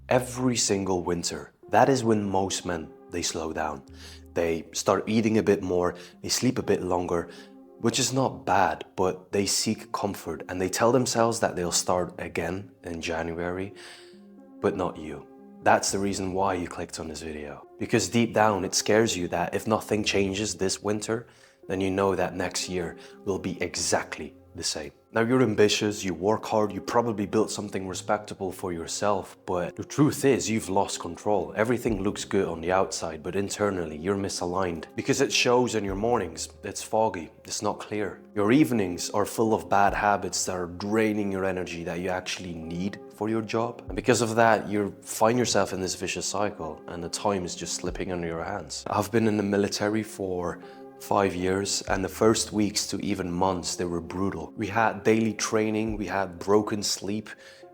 Every single winter, that is when most men, they slow down. They start eating a bit more, they sleep a bit longer, which is not bad, but they seek comfort and they tell themselves that they'll start again in January, but not you. That's the reason why you clicked on this video. Because deep down, it scares you that if nothing changes this winter, then you know that next year will be exactly the same. Now you're ambitious, you work hard, you probably built something respectable for yourself, but the truth is you've lost control. Everything looks good on the outside, but internally you're misaligned. Because it shows in your mornings, it's foggy, it's not clear. Your evenings are full of bad habits that are draining your energy that you actually need for your job. And because of that, you find yourself in this vicious cycle and the time is just slipping under your hands. I've been in the military for 5 years, and the first weeks to even months, they were brutal. We had daily training, we had broken sleep,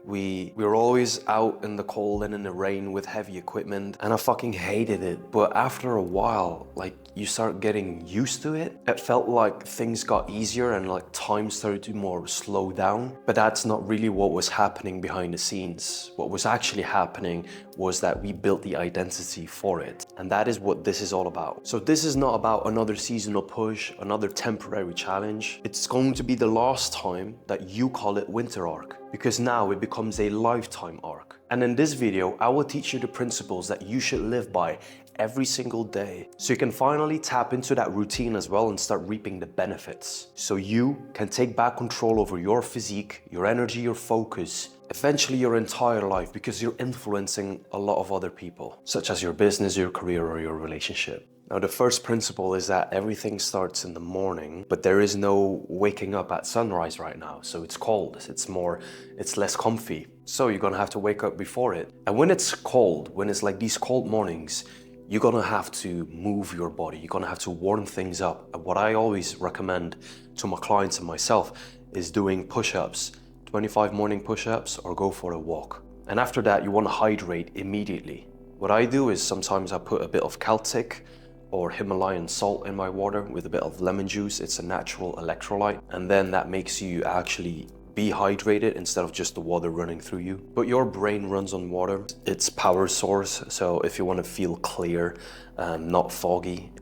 we were always out in the cold and in the rain with heavy equipment, and I fucking hated it. But after a while, like, you start getting used to it. It felt like things got easier and like time started to more slow down. But that's not really what was happening behind the scenes. What was actually happening was that we built the identity for it. And that is what this is all about. So this is not about another seasonal push, another temporary challenge. It's going to be the last time that you call it winter arc, because now it becomes a lifetime arc. And in this video, I will teach you the principles that you should live by every single day, so you can finally tap into that routine as well and start reaping the benefits. So you can take back control over your physique, your energy, your focus, eventually your entire life, because you're influencing a lot of other people, such as your business, your career, or your relationship. Now, the first principle is that everything starts in the morning, but there is no waking up at sunrise right now. So it's cold, it's less comfy. So you're gonna have to wake up before it. And when it's cold, when it's like these cold mornings, you're gonna have to move your body. You're gonna have to warm things up. And what I always recommend to my clients and myself is doing push-ups, 25 morning push-ups, or go for a walk. And after that, you wanna hydrate immediately. What I do is sometimes I put a bit of Celtic or Himalayan salt in my water with a bit of lemon juice. It's a natural electrolyte, and then that makes you actually be hydrated instead of just the water running through you. But your brain runs on water. It's power source, so if you want to feel clear, not foggy,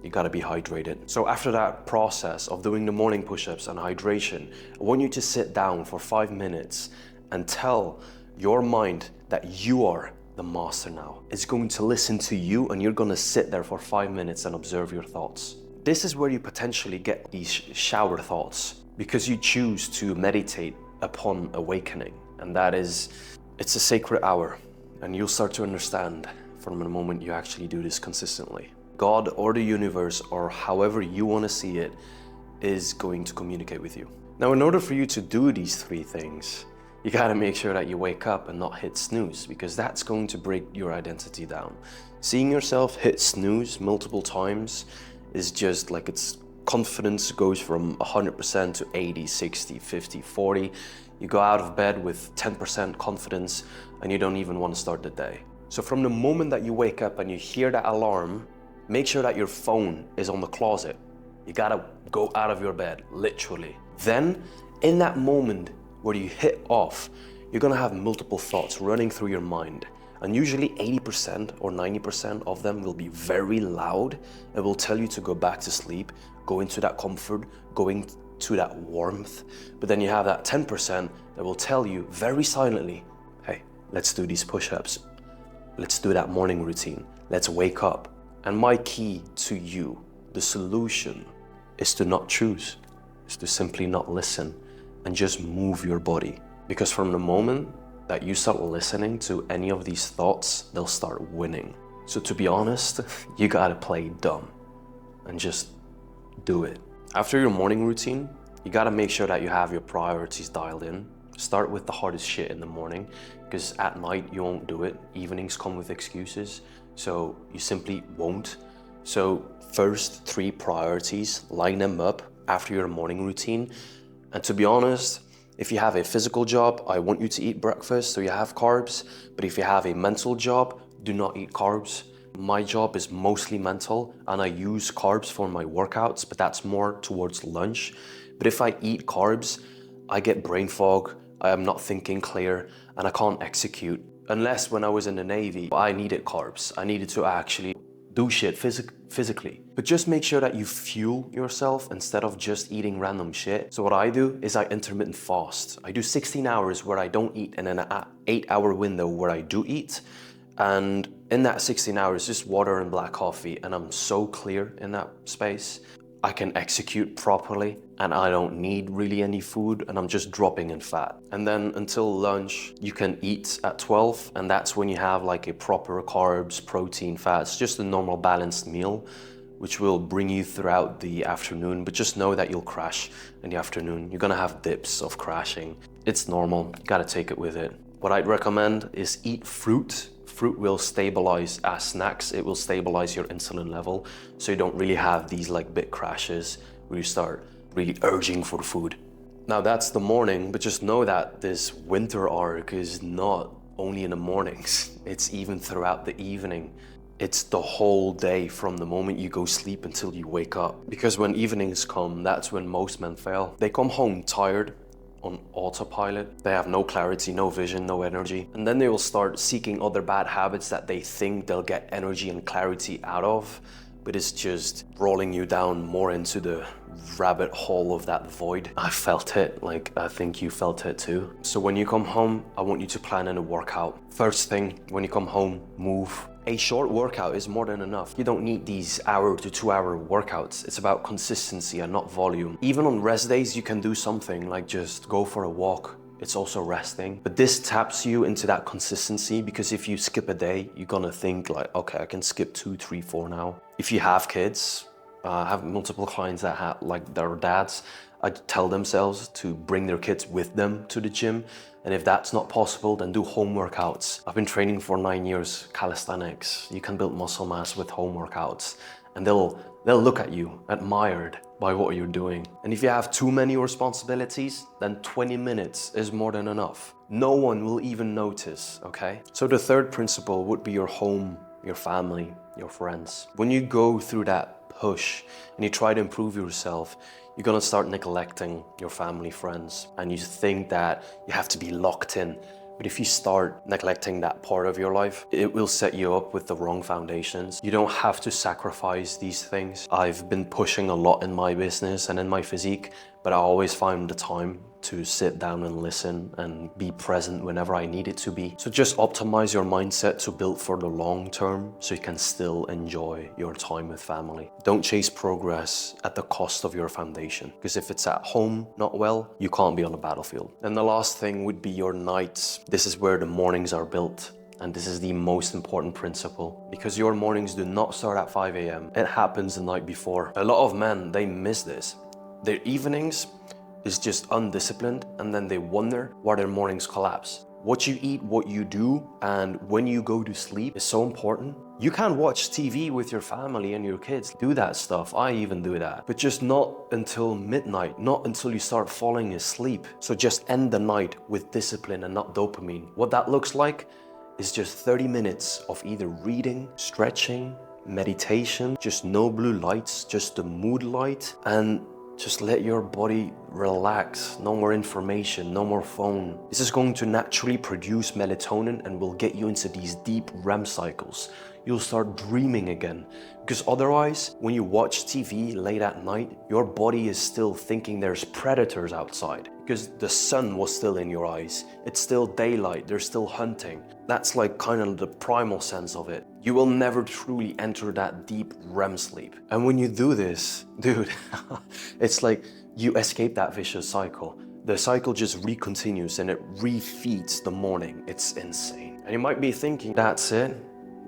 you gotta be hydrated. So after that process of doing the morning push-ups and hydration, I want you to sit down for 5 minutes and tell your mind that you are the master now. It's going to listen to you, and you're gonna sit there for 5 minutes and observe your thoughts. This is where you potentially get these shower thoughts, because you choose to meditate upon awakening. And that is, it's a sacred hour, and you'll start to understand from the moment you actually do this consistently. God or the universe, or however you want to see it, is going to communicate with you. Now, in order for you to do these 3 things, you gotta make sure that you wake up and not hit snooze, because that's going to break your identity down. Seeing yourself hit snooze multiple times is just like, it's confidence goes from 100% to 80, 60, 50, 40. You go out of bed with 10% confidence and you don't even want to start the day. So from the moment that you wake up and you hear that alarm, make sure that your phone is on the closet. You gotta go out of your bed, literally. Then, in that moment where you hit off, you're gonna have multiple thoughts running through your mind. And usually 80% or 90% of them will be very loud and will tell you to go back to sleep, go into that comfort, going to that warmth. But then you have that 10% that will tell you very silently, hey, let's do these push-ups. Let's do that morning routine. Let's wake up. And my key to you, the solution, is to not choose, is to simply not listen and just move your body. Because from the moment that you start listening to any of these thoughts, they'll start winning. So to be honest, you gotta play dumb and just do it. After your morning routine, you gotta make sure that you have your priorities dialed in. Start with the hardest shit in the morning, because at night you won't do it. Evenings come with excuses, so you simply won't. So first 3 priorities, line them up after your morning routine. And to be honest, if you have a physical job, I want you to eat breakfast so you have carbs. But if you have a mental job, do not eat carbs. My job is mostly mental and I use carbs for my workouts, but that's more towards lunch. But if I eat carbs, I get brain fog, I am not thinking clear, and I can't execute. Unless when I was in the Navy, I needed carbs. I needed to actually do shit physically. But just make sure that you fuel yourself instead of just eating random shit. So what I do is I intermittent fast. I do 16 hours where I don't eat and then an 8-hour window where I do eat. And in that 16 hours, just water and black coffee, and I'm so clear in that space. I can execute properly and I don't need really any food, and I'm just dropping in fat. And then until lunch, you can eat at 12, and that's when you have like a proper carbs, protein, fats, just a normal balanced meal, which will bring you throughout the afternoon. But just know that you'll crash in the afternoon. You're gonna have dips of crashing. It's normal, you gotta take it with it. What I'd recommend is eat fruit. Fruit will stabilize as snacks. It will stabilize your insulin level, so you don't really have these like big crashes where you start really urging for food. Now that's the morning, but just know that this winter arc is not only in the mornings, it's even throughout the evening. It's the whole day from the moment you go sleep until you wake up. Because when evenings come, that's when most men fail. They come home tired, on autopilot. They have no clarity, no vision, no energy. And then they will start seeking other bad habits that they think they'll get energy and clarity out of, but it's just rolling you down more into the rabbit hole of that void. I felt it, like I think you felt it too. So when you come home, I want you to plan in a workout. First thing, when you come home, move. A short workout is more than enough. You don't need these 1 to 2 hour workouts. It's about consistency and not volume. Even on rest days, you can do something like just go for a walk. It's also resting. But this taps you into that consistency, because if you skip a day, you're gonna think like, okay, I can skip 2, 3, 4 now. If you have kids, I have multiple clients that have like their dads, I tell themselves to bring their kids with them to the gym. And if that's not possible, then do home workouts. I've been training for 9 years, calisthenics. You can build muscle mass with home workouts, and they'll look at you admired by what you're doing. And if you have too many responsibilities, then 20 minutes is more than enough. No one will even notice, okay? So the third principle would be your home, your family, your friends. When you go through that push and you try to improve yourself, you're gonna start neglecting your family, friends, and you think that you have to be locked in. But if you start neglecting that part of your life, it will set you up with the wrong foundations. You don't have to sacrifice these things. I've been pushing a lot in my business and in my physique, but I always find the time to sit down and listen and be present whenever I need it to be. So just optimize your mindset to build for the long term so you can still enjoy your time with family. Don't chase progress at the cost of your foundation, because if it's at home not well, you can't be on the battlefield. And the last thing would be your nights. This is where the mornings are built. And this is the most important principle, because your mornings do not start at 5 a.m. It happens the night before. A lot of men, they miss this. Their evenings is just undisciplined, and then they wonder why their mornings collapse. What you eat, what you do, and when you go to sleep is so important. You can watch TV with your family and your kids. Do that stuff. I even do that. But just not until midnight, not until you start falling asleep. So just end the night with discipline and not dopamine. What that looks like is just 30 minutes of either reading, stretching, meditation, just no blue lights, just the mood light, and just let your body relax. No more information, no more phone. This is going to naturally produce melatonin and will get you into these deep REM cycles. You'll start dreaming again, because otherwise, when you watch TV late at night, your body is still thinking there's predators outside, because the sun was still in your eyes. It's still daylight, they're still hunting. That's like kind of the primal sense of it. You will never truly enter that deep REM sleep. And when you do this, dude, it's like you escape that vicious cycle. The cycle just re-continues and it refeeds the morning. It's insane. And you might be thinking, that's it?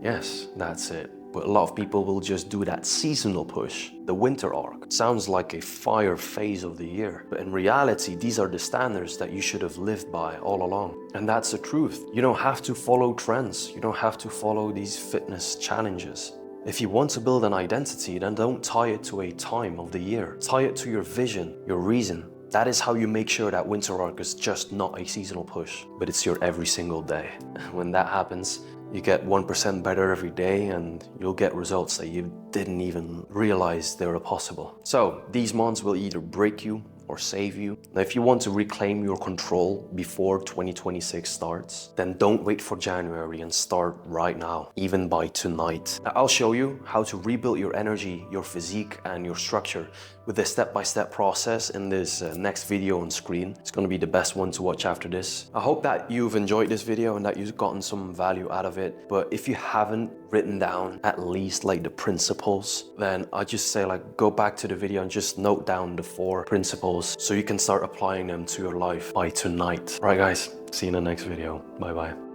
Yes, that's it. But a lot of people will just do that seasonal push, the winter arc. It sounds like a fire phase of the year. But in reality, these are the standards that you should have lived by all along. And that's the truth. You don't have to follow trends. You don't have to follow these fitness challenges. If you want to build an identity, then don't tie it to a time of the year. Tie it to your vision, your reason. That is how you make sure that winter arc is just not a seasonal push, but it's your every single day. When that happens, you get 1% better every day, and you'll get results that you didn't even realize they were possible. So these months will either break you or save you. Now, if you want to reclaim your control before 2026 starts, then don't wait for January and start right now, even by tonight. Now, I'll show you how to rebuild your energy, your physique, and your structure with a step-by-step process in this next video on screen. It's going to be the best one to watch after this. I hope that you've enjoyed this video and that you've gotten some value out of it. But if you haven't written down at least like the principles, then I just say like go back to the video and just note down the 4 principles so you can start applying them to your life by tonight. Right guys, see you in the next video. Bye bye.